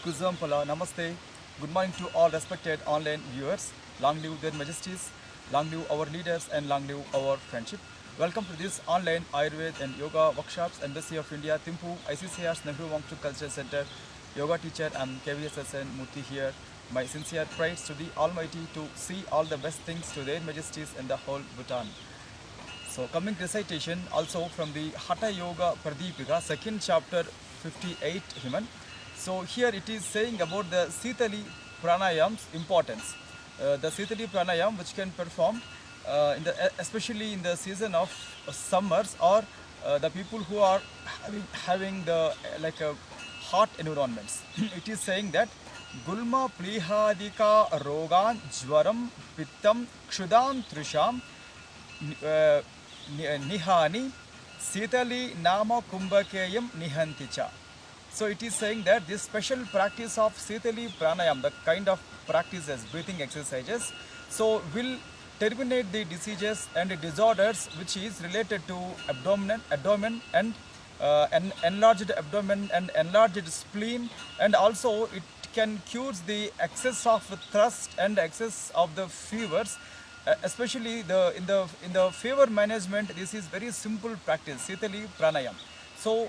Kuzampala, Namaste. Good morning to all respected online viewers. Long live their majesties, long live our leaders, and long live our friendship. Welcome to this online Ayurveda and Yoga workshops, Embassy of India, Timpu, ICCR's Nehru Wangchuk Culture Center. Yoga teacher, I'm KVSSN Murthy here. My sincere praise to the Almighty to see all the best things to their majesties in the whole Bhutan. So coming recitation also from the Hatha Yoga Pradipika, second chapter 58 Himan. So here it is saying about the Sitali Pranayam's importance. The Sitali Pranayam which can perform especially in the season of summers or the people who are having the hot environments. It is saying that Gulma Plihadika Rogan Jwaram Pittam Kshudam Trisham Nihani Sitali Nama Kumbhakeyam Nihanticha. So it is saying that this special practice of Sitali Pranayam, the kind of practices, breathing exercises, so will terminate the diseases and disorders which is related to abdomen and enlarged abdomen and enlarged spleen, and also it can cure the excess of thirst and excess of the fevers. Especially in the fever management, this is very simple practice, Sitali Pranayam. So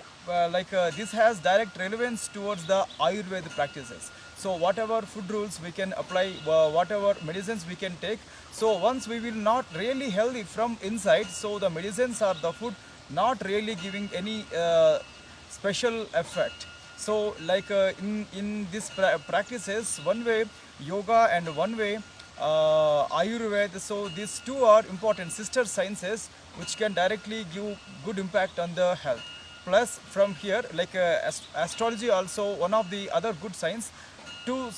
this has direct relevance towards the Ayurveda practices. So whatever food rules we can apply, whatever medicines we can take. So once we will not really healthy from inside, so the medicines or the food not really giving any special effect. So in these practices, one way yoga and one way Ayurveda. So these two are important sister sciences which can directly give good impact on the health. Plus from here, astrology also one of the other good science to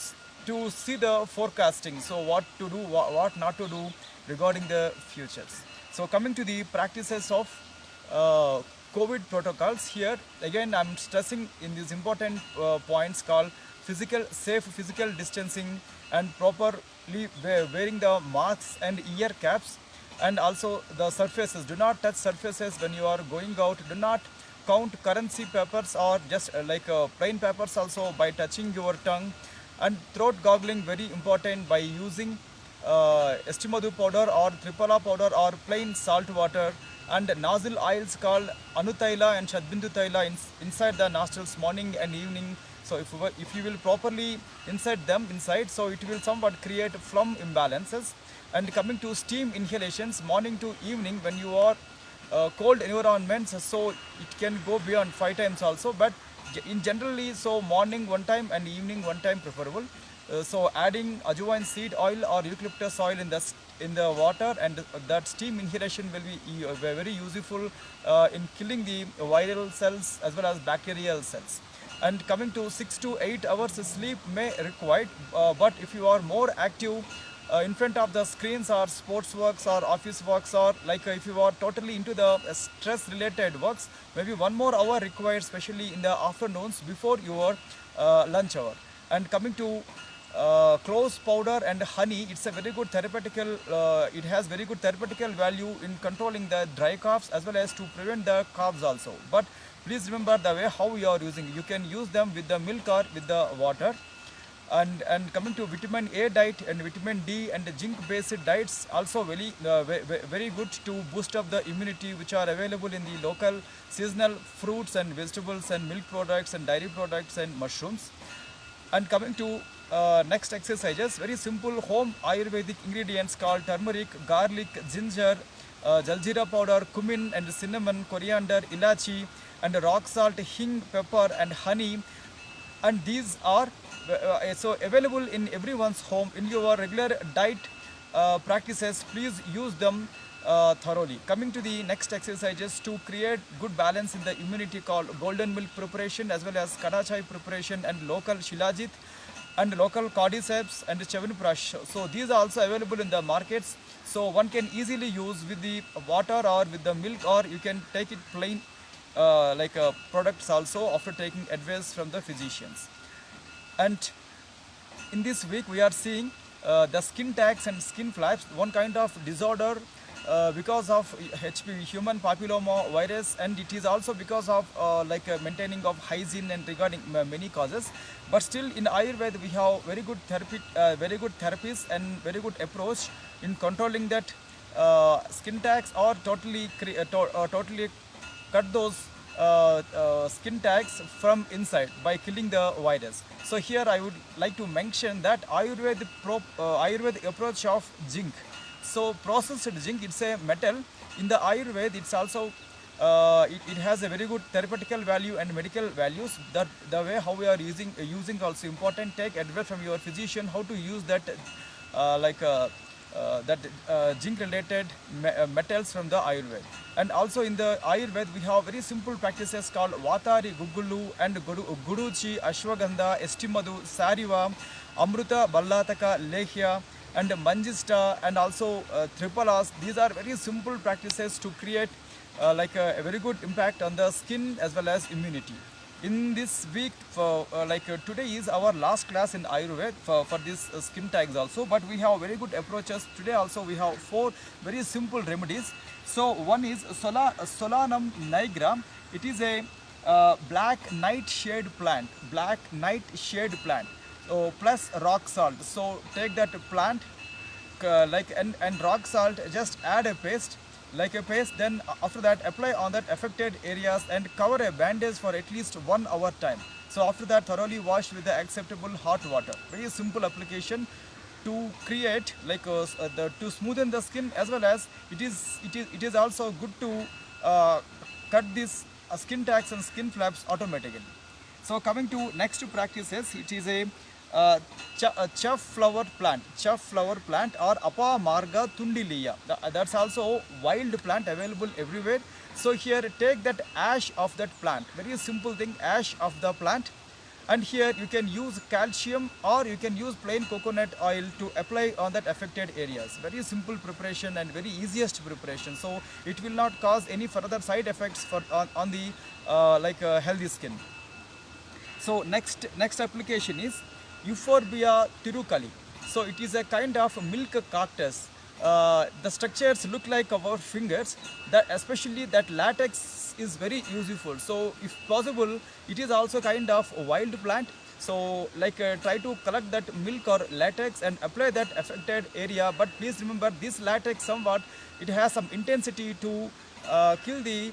to see the forecasting. So what to do, what not to do regarding the futures. So coming to the practices of COVID protocols, here again I'm stressing in these important points called safe physical distancing and properly wearing the masks and ear caps, and also the surfaces. Do not touch surfaces when you are going out. Do not count currency papers or just plain papers also by touching your tongue. And throat gargling very important by using estimadu powder or tripala powder or plain salt water, and nozzle oils called Anutaila and Shadbindu Taila inside the nostrils morning and evening. So if you will properly insert them inside, so it will somewhat create phlegm imbalances. And coming to steam inhalations morning to evening when you are cold environments, so it can go beyond 5 times also, but in generally, so morning one time and evening one time preferable. So adding ajwain seed oil or eucalyptus oil in the water, and that steam inhalation will be very useful in killing the viral cells as well as bacterial cells. And coming to 6 to 8 hours sleep may required, but if you are more active in front of the screens or sports works or office works, or if you are totally into the stress related works, maybe 1 more hour required, especially in the afternoons before your lunch hour. And coming to clove powder and honey, it's a very good therapeutical, it has very good therapeutical value in controlling the dry coughs as well as to prevent the coughs also. But please remember the way how you are using. You can use them with the milk or with the water. And coming to vitamin A diet and vitamin D and zinc based diets, also very good to boost up the immunity, which are available in the local seasonal fruits and vegetables and milk products and dairy products and mushrooms. And coming to next exercises, very simple home Ayurvedic ingredients called turmeric, garlic, ginger, jaljeera powder, cumin and cinnamon, coriander, ilachi, and rock salt, hing, pepper and honey. And these are so available in everyone's home. In your regular diet practices, please use them thoroughly. Coming to the next exercises to create good balance in the immunity called golden milk preparation as well as kadachai preparation and local shilajit and local cordyceps and chyawanprash. So these are also available in the markets. So one can easily use with the water or with the milk, or you can take it plain products also after taking advice from the physicians. And in this week we are seeing the skin tags and skin flaps, one kind of disorder because of HPV, human papilloma virus, and it is also because of maintaining of hygiene and regarding many causes. But still, in Ayurveda, we have very good therapies and very good approach in controlling that skin tags or totally cut those skin tags from inside by killing the virus. So here I would like to mention that Ayurvedic approach of zinc. So processed zinc, it's a metal. In the Ayurveda, it's also it has a very good therapeutical value and medical values. That the way how we are using also important. Take advice from your physician how to use that zinc related metals from the Ayurveda. And also in the Ayurveda we have very simple practices called Vatari Gugulu and Guduchi, Ashwagandha, Estimadu, Sariva, Amruta, Ballataka, Lehya and Manjista and also Tripalas. These are very simple practices to create a very good impact on the skin as well as immunity. In this week, today is our last class in Ayurveda for this skin tags also, but we have very good approaches. Today also we have 4 very simple remedies. So one is Solanum nigra. It is a black nightshade plant, plus rock salt. So take that plant and rock salt, just add a paste then after that apply on that affected areas and cover a bandage for at least 1 hour time. So after that thoroughly wash with the acceptable hot water. Very simple application to create to smoothen the skin, as well as it is also good to cut these skin tags and skin flaps automatically. So coming to next practices, it is a chuff flower plant or Apa Marga Tundiliya. That's also wild plant available everywhere. So here take that ash of that plant, very simple thing, ash of the plant, and here you can use calcium or you can use plain coconut oil to apply on that affected areas. Very simple preparation and very easiest preparation, so it will not cause any further side effects on the healthy skin. So next application is Euphorbia tirukali. So it is a kind of milk cactus. The structures look like our fingers. That especially that latex is very useful. So if possible, it is also kind of a wild plant. So try to collect that milk or latex and apply that affected area. But please remember, this latex somewhat it has some intensity to kill the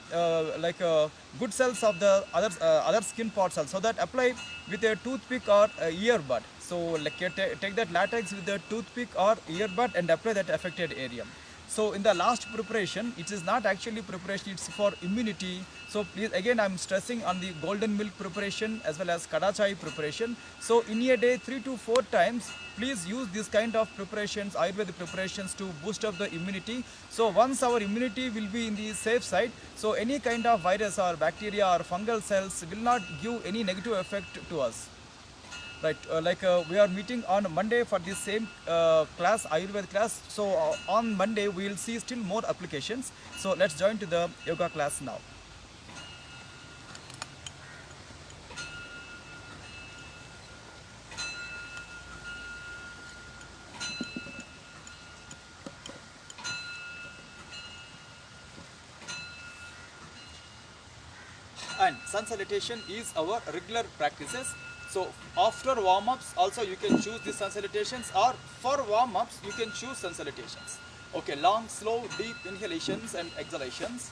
good cells of the other skin parts also. So that apply with a toothpick or a earbud. So take that latex with a toothpick or earbud and apply that affected area. So in the last preparation, it is not actually preparation, it's for immunity. So please, again I'm stressing on the golden milk preparation as well as kada chai preparation. So in a day 3 to 4 times, please use this kind of preparations, Ayurvedic preparations, to boost up the immunity. So once our immunity will be in the safe side, so any kind of virus or bacteria or fungal cells will not give any negative effect to us. Right, we are meeting on Monday for this same class, Ayurveda class. So on Monday we will see still more applications. So let's join to the yoga class now. And sun salutation is our regular practices. So after warm-ups also you can choose the sun salutations, or for warm-ups you can choose sun salutations. Okay, long, slow, deep inhalations and exhalations.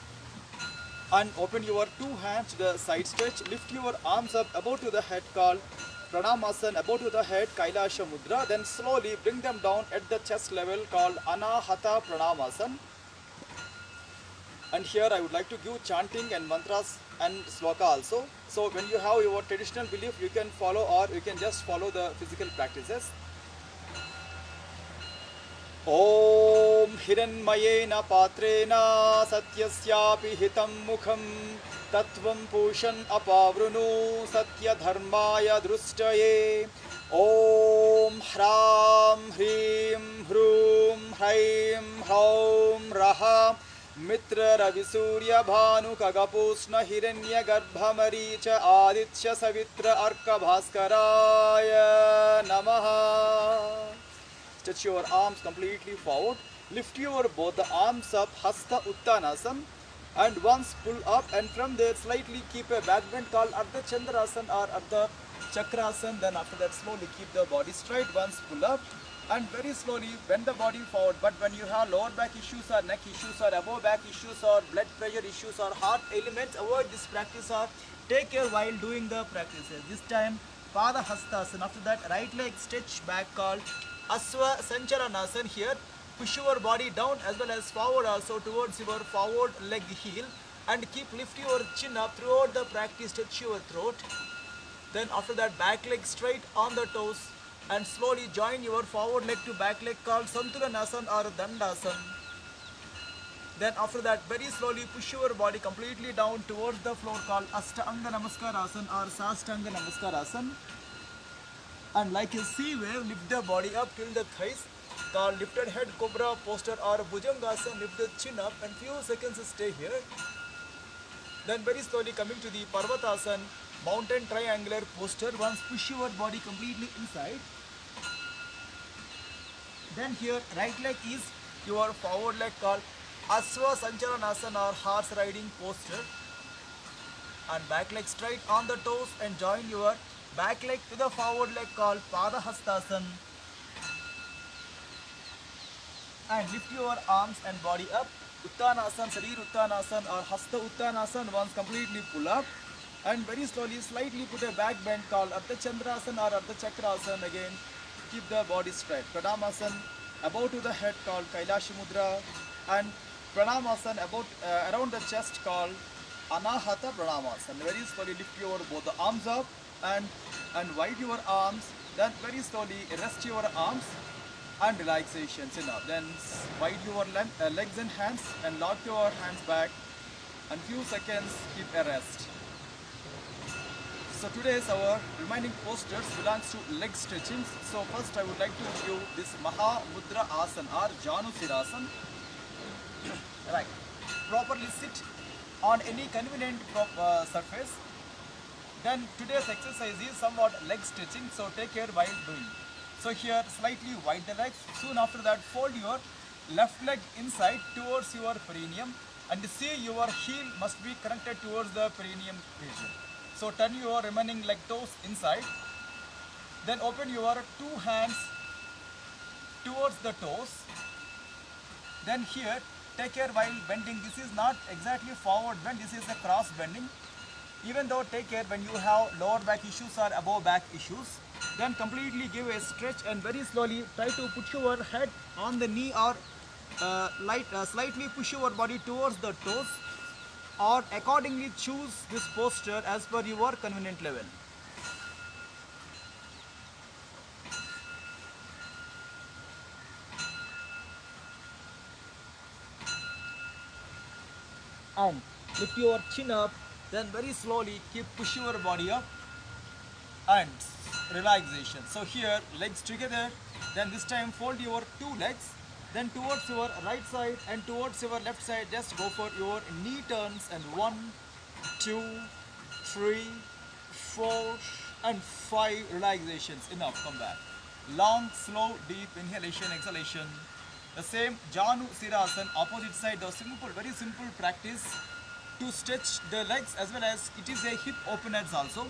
And open your 2 hands to the side stretch. Lift your arms up above to the head called Pranamasana, above to the head Kailasha Mudra. Then slowly bring them down at the chest level called Anahata Pranamasana. And here I would like to give chanting and mantras and sloka also. So when you have your traditional belief, you can follow, or you can just follow the physical practices. Om Hiranmayena Patrena Satyasyapi Hitam Mukham Tattvam Pushan Apavrunu Satya Dharmaya Drustaye. Om Hram Hrim Hrum Hraim Hraum Raha Mitra Ravi Surya Bhanu Kagapusna Hiranya Garbha Maricha Aditya Savitra Arka Bhaskaraya Namaha. Stretch your arms completely forward. lift your both the arms up, Hasta Uttanasana, and once pull up, and from there slightly keep a back bend called Ardha Chandrasana or Ardha Chakrasana. Then after that slowly keep the body straight, once pull up, and very slowly bend the body forward. But when you have lower back issues or neck issues or above back issues or blood pressure issues or heart elements, avoid this practice or take care while doing the practices. This time Pada Hastasana. After that right leg stretch back called Aswa Sancharanasana. Here push your body down as well as forward also towards your forward leg heel, and keep lift your chin up throughout the practice. Touch your throat. Then after that back leg straight on the toes, and slowly join your forward leg to back leg called Santulanasana or Dandasana. Then after that very slowly push your body completely down towards the floor called Ashtanga Namaskarasana or Sastanga Namaskarasana. And like a sea wave, lift the body up till the thighs called lifted head cobra posture or Bhujangasana. Lift the chin up and few seconds stay here. Then very slowly coming to the Parvatasana, mountain triangular posture. Once push your body completely inside. Then here right leg is your forward leg called Aswa Sancharanasana or horse riding posture, and back leg straight on the toes, and join your back leg to the forward leg called Pada Hastasana, and lift your arms and body up. Uttanasana, Sarir Uttanasana or Hasta Uttanasana. Once completely pull up, and very slowly slightly put a back bend called Ardha Chandrasana or Ardha Chakrasana. Again keep the body straight. Pranamasana above to the head called Kailashi Mudra, and Pranamasana about around the chest called Anahata Pranamasana. Very slowly lift your both the arms up and wide your arms. Then very slowly rest your arms and relaxations enough. Then wide your legs and hands and lock your hands back, and few seconds keep a rest. So today's our remaining postures belongs to leg stretching. So first I would like to give this Maha Mudra Asana or Janu Sirasana. Right. Properly sit on any convenient surface. Then today's exercise is somewhat leg stretching, so take care while doing. So here slightly wide the legs. Soon after that fold your left leg inside towards your perineum, and see your heel must be connected towards the perineum region. So turn your remaining leg toes inside. Then open your two hands towards the toes. Then here take care while bending. This is not exactly forward bend, this is a cross bending. Even though take care when you have lower back issues or above back issues. Then completely give a stretch, and very slowly try to put your head on the knee or slightly push your body towards the toes, or accordingly choose this posture as per your convenient level. And lift your chin up, then very slowly keep push your body up and relaxation. So here legs together, then this time fold your two legs, then towards your right side and towards your left side just go for your knee turns, and 1, 2, 3, 4 and 5 relaxations. Enough, come back. Long, slow, deep inhalation, exhalation. The same Janu Sirasana, opposite side, the simple, very simple practice to stretch the legs, as well as it is a hip openers also.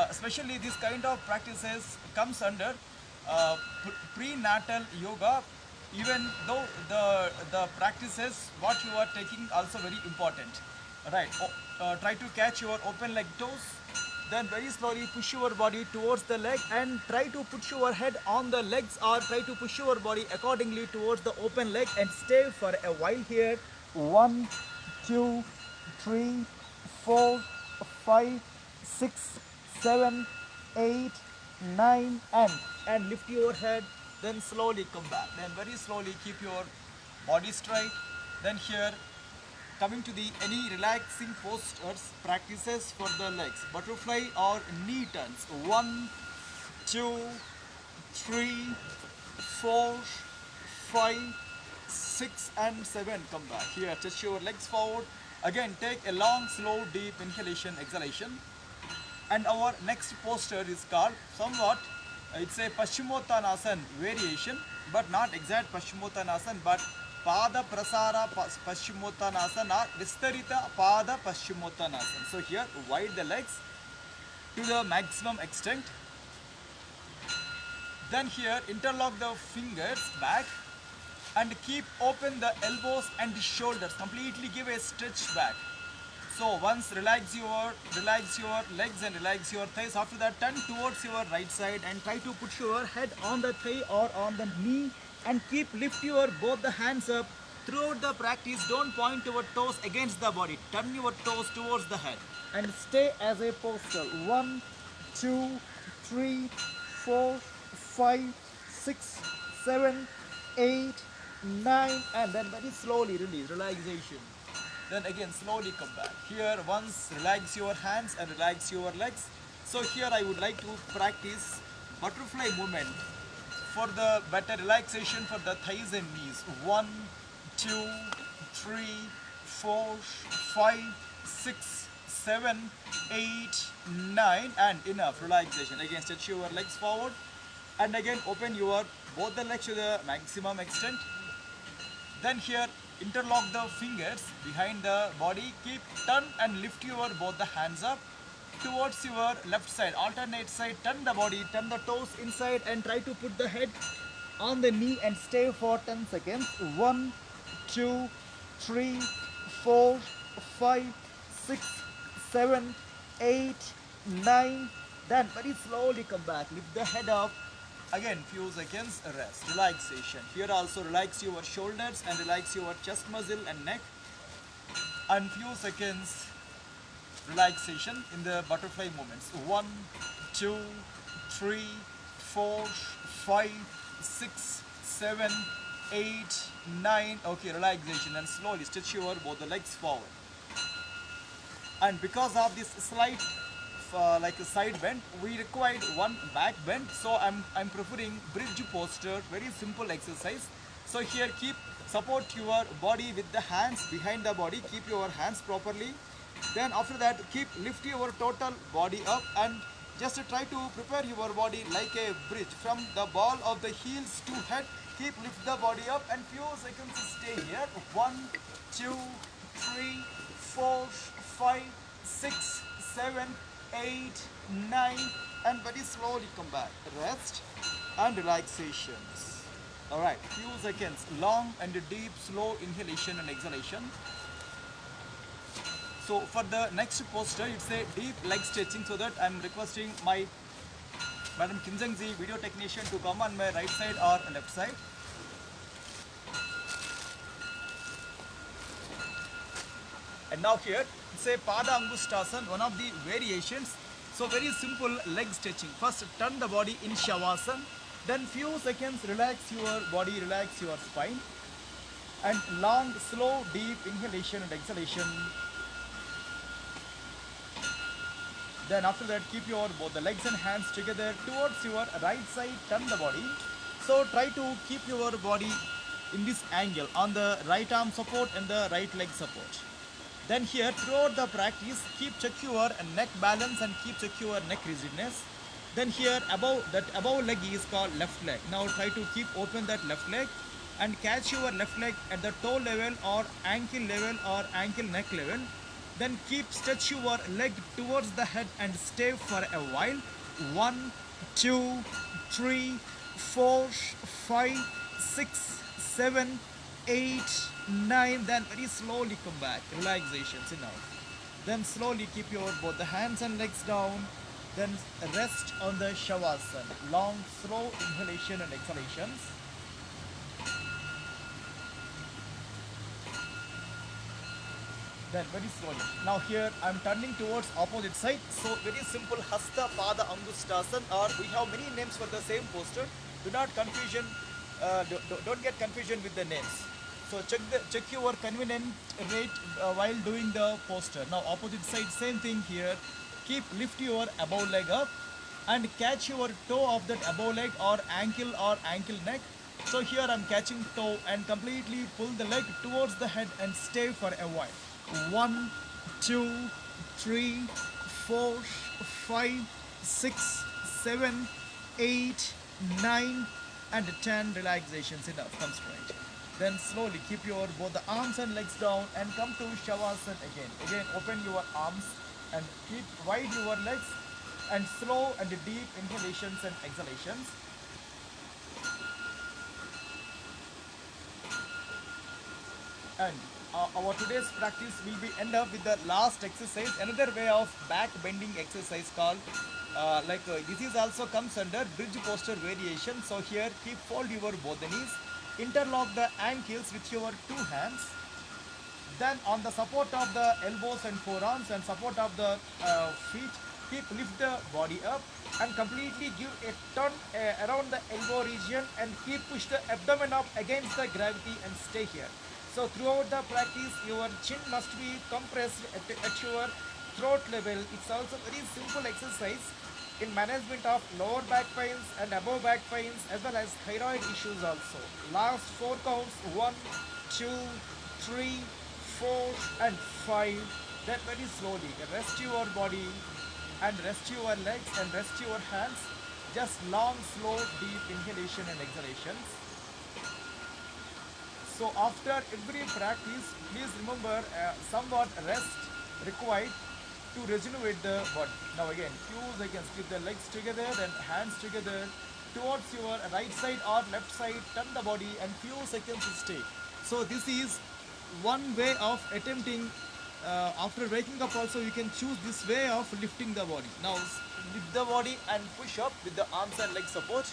Especially this kind of practices comes under prenatal yoga, even though the practices what you are taking also very important. Right, try to catch your open leg toes, then very slowly push your body towards the leg and try to put your head on the legs, or try to push your body accordingly towards the open leg, and stay for a while here. 1, 2, 3, 4, 5, 6, 7, 8, 9 and lift your head, then slowly come back, then very slowly keep your body straight. Then here coming to the any relaxing postures practices for the legs, butterfly or knee turns. 1, 2, 3, 4, 5, 6 and 7. Come back here, touch your legs forward. Again take a long slow deep inhalation, exhalation. And our next posture is called somewhat, it's a Paschimottanasana variation, but not exact Paschimottanasana, but Pada Prasara Paschimottanasana or Vistarita Pada Paschimottanasana. So here wide the legs to the maximum extent. Then here interlock the fingers back and keep open the elbows and the shoulders. Completely give a stretch back. So once relax your legs and relax your thighs. After that, turn towards your right side and try to put your head on the thigh or on the knee and keep lift your both the hands up. Throughout the practice, don't point your toes against the body. Turn your toes towards the head and stay as a posture. 1, 2, 3, 4, 5, 6, 7, 8, 9, and then very slowly release, relaxation. Then again slowly come back. Here once relax your hands and relax your legs. So here I would like to practice butterfly movement for the better relaxation for the thighs and knees. 1, 2, 3, 4, 5, 6, 7, 8, 9, and enough relaxation. Again stretch your legs forward and again open your both the legs to the maximum extent. Then here interlock the fingers behind the body, keep turn and lift your both the hands up towards your left side, alternate side, turn the body, turn the toes inside and try to put the head on the knee and stay for 10 seconds. 1, 2, 3, 4, 5, 6, 7, 8, 9. Then very slowly come back, lift the head up. Again few seconds rest, relaxation. Here also relax your shoulders and relax your chest muscle and neck. And few seconds relaxation in the butterfly movements. 1, 2, 3, 4, 5, 6, 7, 8, 9. Okay, relaxation and slowly stretch your both the legs forward. And because of this slight like a side bend, we required one back bend, so I'm preferring bridge posture, very simple exercise. So here keep support your body with the hands behind the body, keep your hands properly. Then after that keep lift your total body up and just try to prepare your body like a bridge from the ball of the heels to head. Keep lift the body up and few seconds stay here. 1, 2, 3, 4, 5, 6, 7, 8, 9, and very slowly come back. Rest and relaxations. Alright, few seconds, long and deep, slow inhalation and exhalation. So for the next posture, it's a deep leg stretching, so that I'm requesting my Madam Kim Jung-ji, video technician, to come on my right side or left side. And now here, it's a Pada Angushtasana, one of the variations. So very simple leg stretching. First turn the body in Shavasana, then few seconds relax your body, relax your spine. And long, slow, deep inhalation and exhalation. Then after that keep your both the legs and hands together towards your right side, turn the body. So try to keep your body in this angle on the right arm support and the right leg support. Then here throughout the practice keep check your neck balance and keep check your neck rigidness. Then here above leg is called left leg. Now try to keep open that left leg and catch your left leg at the toe level or ankle neck level. Then keep stretch your leg towards the head and stay for a while. 1, 2, 3, 4, 5, 6, 7, 8, 9. Then very slowly come back, relaxations enough. Then slowly keep your both the hands and legs down. Then rest on the Shavasana, long slow inhalation and exhalations. Then very slowly. Now here I am turning towards opposite side. So very simple Hasta Pada Angushtasana, or we have many names for the same posture. Do not confusion, don't get confusion with the names. So check your convenient rate while doing the posture. Now opposite side, same thing here. Keep lift your above leg up and catch your toe of that above leg or ankle neck. So here I'm catching toe and completely pull the leg towards the head and stay for a while. 1, 2, 3, 4, 5, 6, 7, 8, 9, and 10 relaxations enough. Come straight. Then slowly keep your both the arms and legs down and come to Shavasana again. Again, open your arms and keep wide your legs and slow and deep inhalations and exhalations. And our today's practice will be end up with the last exercise, another way of back bending exercise called this is also comes under bridge posture variation. So here keep fold your both the knees, interlock the ankles with your two hands, then on the support of the elbows and forearms and support of the feet, keep lift the body up and completely give a turn around the elbow region and keep push the abdomen up against the gravity and stay here. So throughout the practice, your chin must be compressed at your throat level. It's also very simple exercise in management of lower back pains and above back pains as well as thyroid issues also. Last four counts: 1, 2, 3, 4 and 5. Then very slowly rest your body and rest your legs and rest your hands. Just long, slow, deep inhalation and exhalations. So after every practice, please remember somewhat rest required to regenerate the body. Now again, few seconds, keep the legs together and hands together towards your right side or left side, turn the body and few seconds stay. So this is one way of attempting, after waking up also you can choose this way of lifting the body. Now lift the body and push up with the arms and leg support.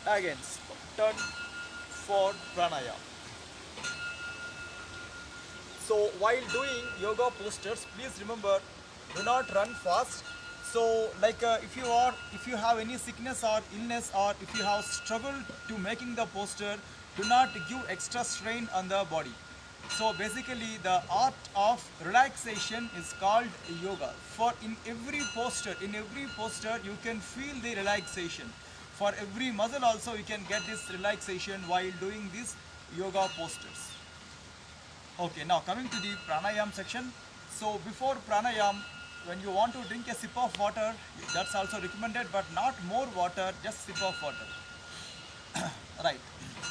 Again, turn for pranayama. So while doing yoga postures, please remember, do not run fast. So if you have any sickness or illness, or if you have struggled to making the posture, do not give extra strain on the body. So basically the art of relaxation is called yoga. For in every posture you can feel the relaxation. For every muscle also you can get this relaxation while doing these yoga postures. Okay, now coming to the pranayam section. So before pranayam, when you want to drink a sip of water, that's also recommended, but not more water, just sip of water. Right.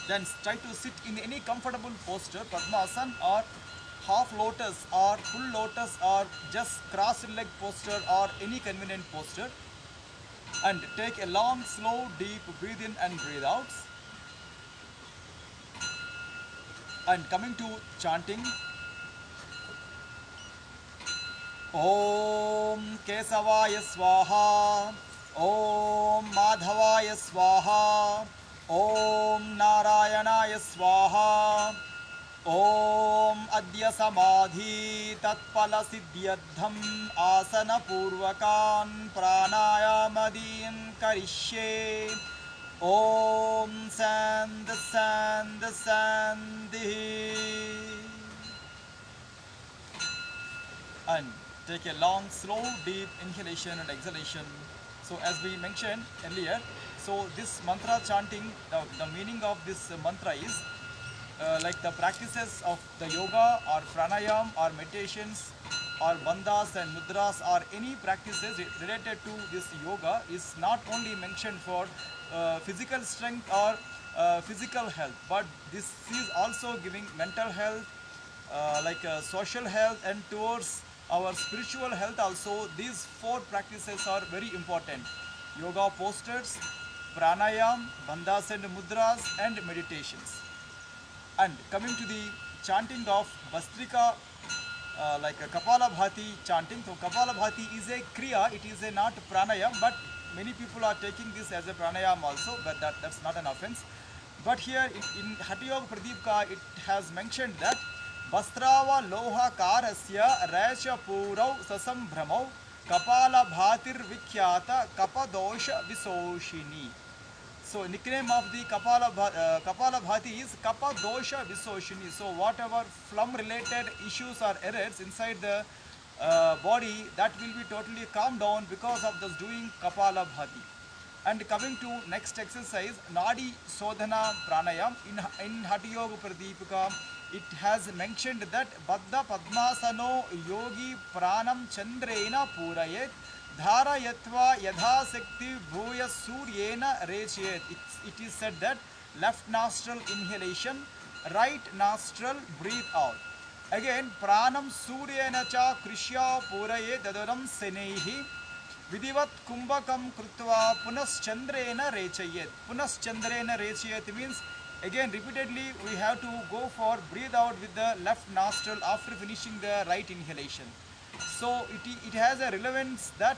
Then try to sit in any comfortable posture, Padmasana or half lotus or full lotus or just crossed leg posture or any convenient posture. And take a long, slow, deep breathe in and breathe out. And coming to chanting, Om Kesavaya Swaha, Om Madhavaya Swaha, Om Narayanaya Swaha, Om Adya Samadhi Tatpala Siddhyadham Asana Purvakan Pranayamadin Karishye. Om Sand Sand Sandhi. And take a long, slow, deep inhalation and exhalation. So as we mentioned earlier, so this mantra chanting, the meaning of this mantra is like the practices of the yoga or pranayam or meditations or bandhas and mudras or any practices related to this yoga is not only mentioned for physical strength or physical health, but this is also giving mental health, social health, and towards our spiritual health also. These four practices are very important: yoga postures, pranayam, bandhas and mudras, and meditations. And coming to the chanting of Bastrika, like a Kapalabhati chanting. So Kapalabhati is a kriya, it is a not pranayam, but many people are taking this as a pranayam also, but that's not an offense. But here in Hatha Yoga Pradipika, it has mentioned that Bastrava Loha Karasya Racha Purau Sasambhramau Kapala Bhatir Vikhyata Kapadosha Visoshini. So nickname of the Kapala Bhati is Kappa Dosha Visoshini. So whatever phlegm related issues or errors inside the body, that will be totally calmed down because of this doing Kapala Bhati. And coming to next exercise, Nadi Sodhana Pranayam, in Hatha Yoga Pradipika, it has mentioned that Baddha Padmasano Yogi Pranam Chandrena Purayet Dharayatva Yadhasekti Bhuya Suryena Rechayet. It is said that left nostril inhalation, right nostril, breathe out. Again, pranam suryena cha krishya puraye dadanam senaihi vidivat kumbhakam krutva punaschandrena rechayet. Punaschandrena rechayet means again repeatedly we have to go for breathe out with the left nostril after finishing the right inhalation. So it has a relevance that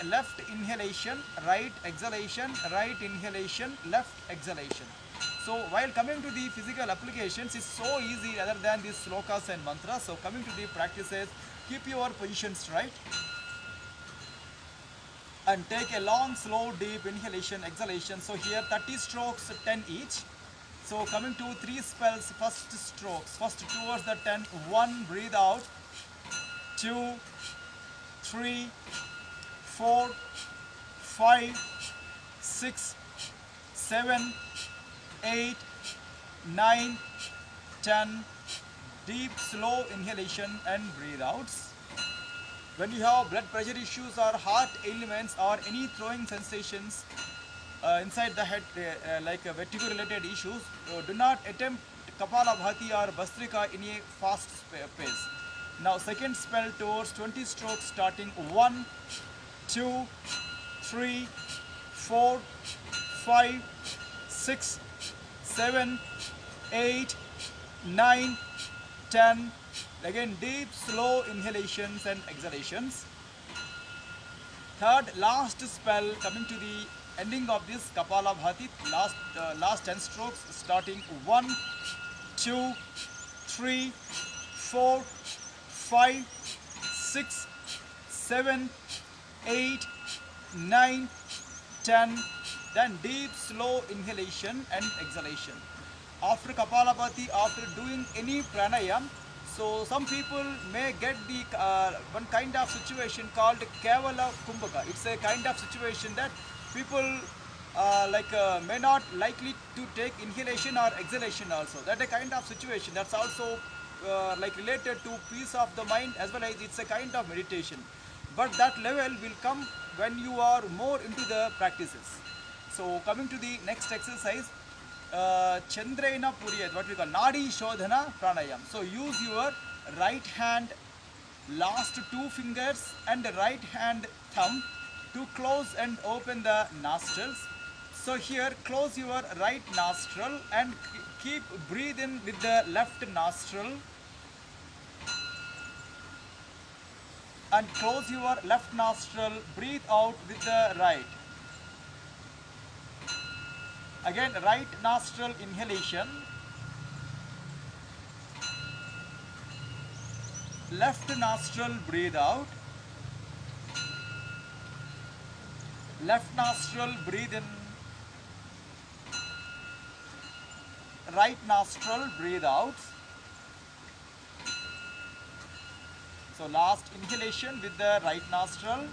left inhalation, right exhalation, right inhalation, left exhalation. So while coming to the physical applications, it's so easy other than these slokas and mantras. So coming to the practices, keep your positions right and take a long, slow, deep inhalation, exhalation. So here 30 strokes, 10 each. So coming to 3 spells, first strokes, first towards the 10, 1, breathe out, 2, 3, 4, 5, 6, 7, 8, 9, 10, deep slow inhalation and breathe outs. When you have blood pressure issues or heart ailments or any throwing sensations inside the head like vertigo related issues, do not attempt Kapalabhati or Bastrika in a fast pace. Now second spell towards 20 strokes starting 1, 2, 3, 4, 5, 6, 7, 8, 9, 10. Again deep slow inhalations and exhalations. Third last spell coming to the ending of this Kapalabhati, last 10 strokes starting 1, 2, 3, 4, 5, 6, 7, 8, 9, 10. Then deep slow inhalation and exhalation. After Kapalabhati, after doing any pranayam, so some people may get the one kind of situation called Kevala Kumbhaka. It's a kind of situation that people may not likely to take inhalation or exhalation also. That's a kind of situation that's also related to peace of the mind as well as it's a kind of meditation. But that level will come when you are more into the practices. So coming to the next exercise, Chandrayana Puriyat, what we call Nadi Shodhana Pranayam. So use your right hand last 2 fingers and the right hand thumb to close and open the nostrils. So here close your right nostril and keep breathing with the left nostril and close your left nostril, breathe out with the right. Again right nostril inhalation, left nostril breathe out, left nostril breathe in, right nostril breathe out. So last inhalation with the right nostril,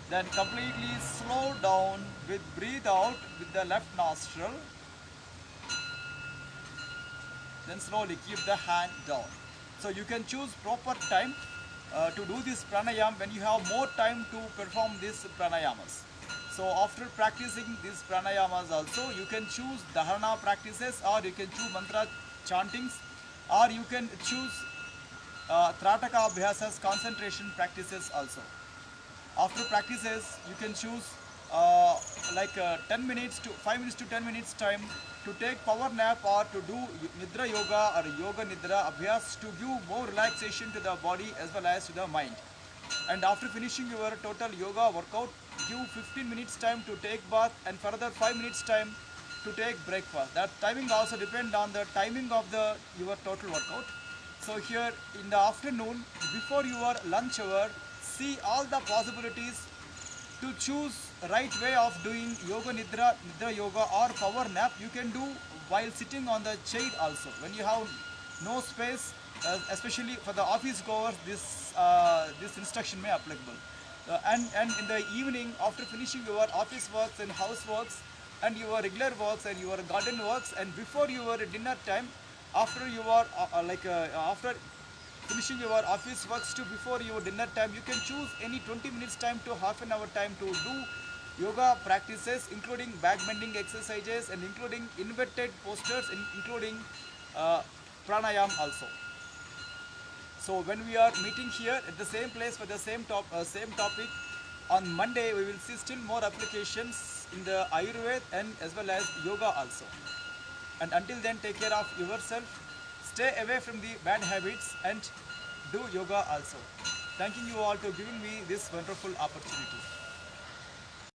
then completely slow down with breathe out with the left nostril, then slowly keep the hand down. So you can choose proper time to do this pranayam when you have more time to perform these pranayamas. So after practicing these pranayamas also, you can choose dharana practices or you can choose mantra chantings or you can choose Trataka Abhyasas concentration practices also. After practices, you can choose 10 minutes to 5 minutes to 10 minutes time to take power nap or to do Nidra Yoga or Yoga Nidra Abhyas to give more relaxation to the body as well as to the mind. And after finishing your total yoga workout, give 15 minutes time to take bath and further 5 minutes time to take breakfast. That timing also depends on the timing of your total workout. So here in the afternoon, before your lunch hour, see all the possibilities to choose right way of doing yoga nidra, nidra yoga or power nap. You can do while sitting on the chair also. When you have no space, especially for the office goers, this instruction may applicable. And in the evening, after finishing your office works and house works and your regular works and your garden works, and before your dinner time, after your after finishing your office works to before your dinner time, you can choose any 20 minutes time to half an hour time to do yoga practices, including back bending exercises and including inverted postures, and including pranayam also. So when we are meeting here at the same place for the same topic on Monday, we will see still more applications in the Ayurveda and as well as yoga also. And until then, take care of yourself, stay away from the bad habits, and do yoga also. Thanking you all to giving me this wonderful opportunity.